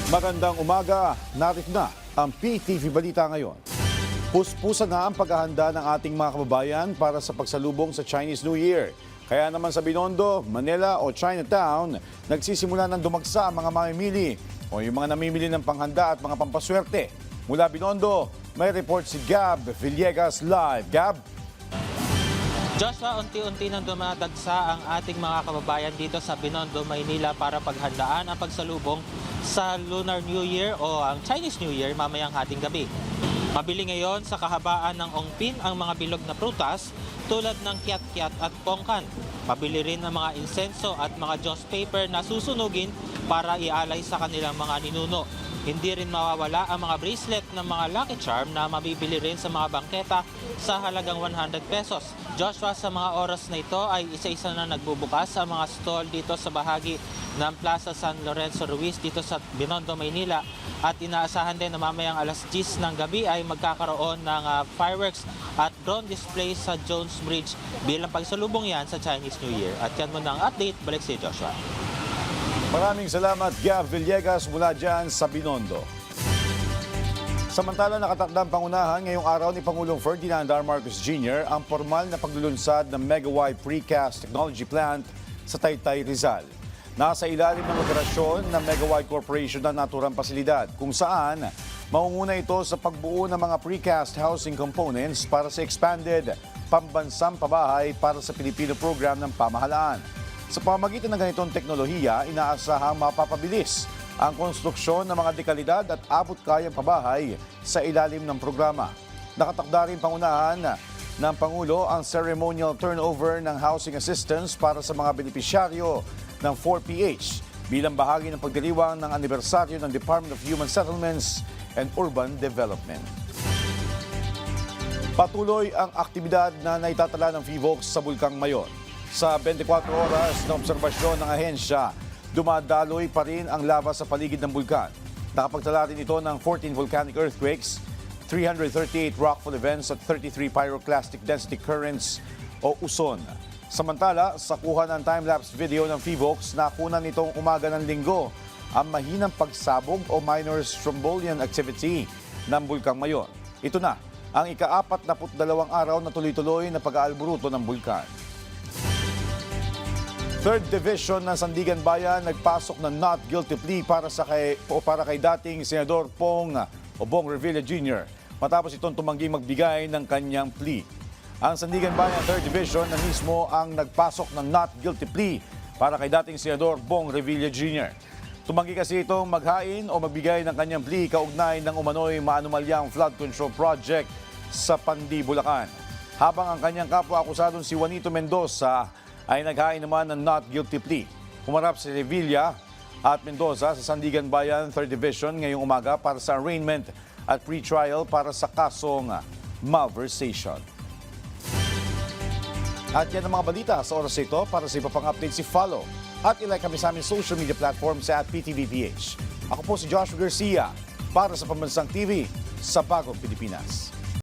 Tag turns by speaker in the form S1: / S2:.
S1: Magandang umaga, narito na ang PTV Balita ngayon. Puspusan na ang paghahanda ng ating mga kababayan para sa pagsalubong sa Chinese New Year. Kaya naman sa Binondo, Manila o Chinatown, nagsisimula ng dumagsa ang mga mamimili o yung mga namimili ng panghanda at mga pampaswerte. Mula Binondo, may report si Gab Villegas live. Gab?
S2: Joshua, unti-unti nang dumadagsa ang ating mga kababayan dito sa Binondo, Maynila para paghandaan ang pagsalubong sa Lunar New Year o ang Chinese New Year mamayang hating gabi. Mabili ngayon sa kahabaan ng Ongpin ang mga bilog na prutas tulad ng kiat-kiat at pongkan. Mabili rin ang mga insenso at mga joss paper na susunugin para ialay sa kanilang mga ninuno. Hindi rin mawawala ang mga bracelet ng mga Lucky Charm na mabibili rin sa mga bangketa sa halagang 100 pesos. Joshua, sa mga oras na ito ay isa-isa na nagbubukas ang mga stall dito sa bahagi ng Plaza San Lorenzo Ruiz dito sa Binondo, Maynila. At inaasahan din na mamayang alas 10 ng gabi ay magkakaroon ng fireworks at drone display sa Jones Bridge bilang pagsalubong yan sa Chinese New Year. At yan muna ang update. Balik si Joshua.
S1: Maraming salamat, Gab Villegas mula dyan sa Binondo. Samantala, nakatakdang pangunahan ngayong araw ni Pangulong Ferdinand R. Marcos Jr. ang formal na paglulunsad ng Megawai Precast Technology Plant sa Taytay, Rizal. Nasa ilalim ng operasyon ng Megawai Corporation na naturang pasilidad kung saan mangunguna ito sa pagbuo ng mga precast housing components para sa expanded pambansang pabahay para sa Pilipino program ng pamahalaan. Sa pamamagitan ng ganitong teknolohiya, inaasahang mapapabilis ang konstruksyon ng mga dekalidad at abot-kayang pabahay sa ilalim ng programa. Nakatakda rin pangunahan ng Pangulo ang ceremonial turnover ng housing assistance para sa mga benepisyaryo ng 4PH bilang bahagi ng pagdiriwang ng anibersaryo ng Department of Human Settlements and Urban Development. Patuloy ang aktibidad na naitatala ng PHIVOLCS sa Bulkang Mayon. Sa 24 oras na obserbasyon ng ahensya, dumadaloy pa rin ang lava sa paligid ng bulkan. Nakapagtala rin ito ng 14 volcanic earthquakes, 338 rockfall events at 33 pyroclastic density currents o uson. Samantala, sa kuha ng time-lapse video ng PHIVOLCS, nakunan nitong umaga ng linggo ang mahinang pagsabog o minor strombolian activity ng Bulkang Mayon. Ito na ang ika-42 araw na tuloy-tuloy na pag-aalburuto ng bulkan. 3rd Division ng Sandigan Bayan nagpasok ng not guilty plea para kay dating Senador Bong Revilla Jr. matapos itong tumangging magbigay ng kanyang plea. Ang Sandigan Bayan 3rd Division na mismo ang nagpasok ng not guilty plea para kay dating Senador Bong Revilla Jr. Tumanggi kasi itong maghain o magbigay ng kanyang plea kaugnay ng umano'y maanumalyang flood control project sa Pandi, Bulacan. Habang ang kanyang kapwa-akusadong si Juanito Mendoza ay naghain naman ng not guilty plea. Humarap si Revilla at Mendoza sa Sandigan Bayan 3rd Division ngayong umaga para sa arraignment at pre-trial para sa kasong malversation. At yan ang mga balita sa oras ito. Para sa iba pang update, follow at ilike kami sa aming social media platform sa @PTVPH. Ako po si Joshua Garcia para sa Pambansang TV sa Bagong Pilipinas.